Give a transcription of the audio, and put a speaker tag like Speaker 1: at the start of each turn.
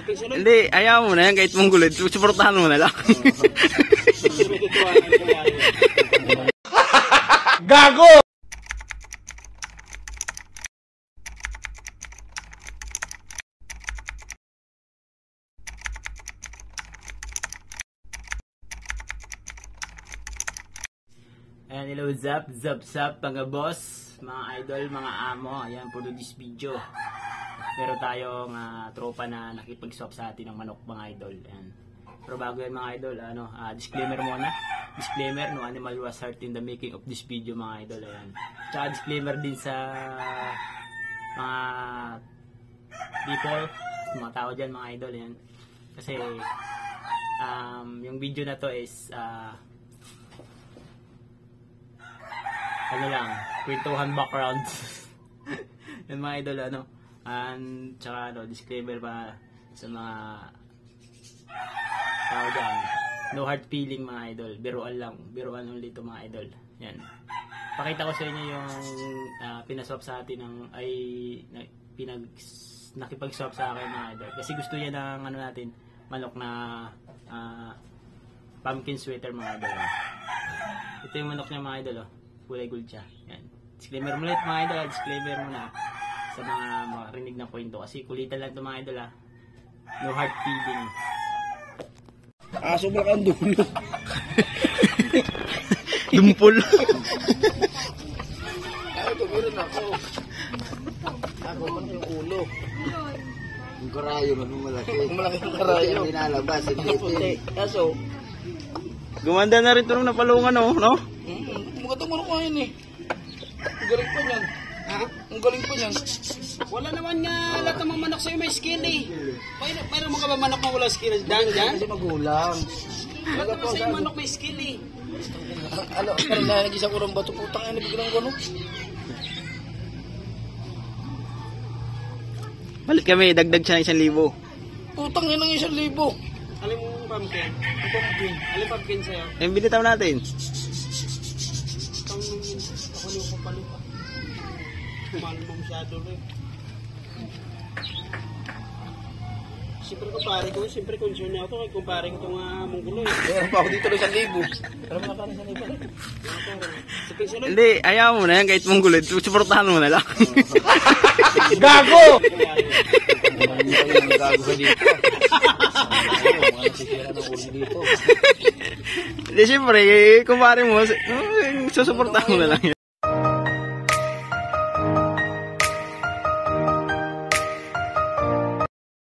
Speaker 1: Hindi, ayaw mo na yan kahit mong gulid. Suportahan mo na lang. Gago! Ayan, hello, zap, mga boss, mga idol, mga amo. Ayan, for this video. Meron tayong tropa na nakipag-swap sa atin ng manok, mga idol. Ayan. Pero bago yan, mga idol, disclaimer muna. Disclaimer, no animal was hurt in the making of this video, mga idol. Ayan. Tsaka disclaimer din sa mga people, mga tao dyan, mga idol. Ayan. Kasi, yung video na to is, ano lang, kwentuhan background. Yung mga idol, and tsaka disclaimer pa sa mga tao dyan, no hard feeling, mga idol, biruan ulit ito, mga idol. Yan, pakita ko sa inyo yung pinaswap sa atin ng nakipag-swap sa akin, mga idol, kasi gusto niya ng natin, manok na pumpkin sweater, mga idol. Ito yung manok niya, mga idol, kulay gold siya. Yan. Disclaimer muna ito, mga idol. Disclaimer muna sa mga marinig na kwento. Kasi kulitan lang ito, mga idol. No hard feeling.
Speaker 2: Aso ba kang dulo?
Speaker 1: Dumpol.
Speaker 2: Ay, tumirin ako. Ako man yung ulo. Yung karayo man yung malaki. Malaki yung karayo. Yung dinalabas. Kaso,
Speaker 1: gumanda na rin ito nung napalungan, no?
Speaker 2: magandang manok nga yun eh. Ang galing pa niyan. Ha? Ang galing pa niyan.
Speaker 3: Wala naman nga lahat ng mga manok sa'yo may skill eh. Mayroon mo ka ba manok na wala skill? Dyan?
Speaker 2: Kasi magulang.
Speaker 3: Lahat naman sa'yo manok may skill eh.
Speaker 2: Ano, parang nag-isang urang bato. Putang yan, biglang gano'n.
Speaker 1: Balit kami, dagdag siya ng 1,000.
Speaker 2: Putang yan ang 1,000.
Speaker 3: Alin mo pumpkin? Ang pumpkin. Alin pumpkin sa'yo?
Speaker 1: Eh, binitaw natin.
Speaker 3: Ako niyo papalupa. Mahal mo masyado rin. Siyempre kumpare ko, siyempre concern na ako kay kumpare ko itong munggulo eh.
Speaker 2: Meron pa ako dito ng 1,000. Alam mo na parang 1,000.
Speaker 1: Hindi, ayaw mo na yan kahit mong gulid. Suportahan mo na lang.
Speaker 2: Gago! Gago ka dito. Mga sisira ng ulo dito.
Speaker 1: Hindi, siyempre, kumpare mo, susuportahan mo na lang yan.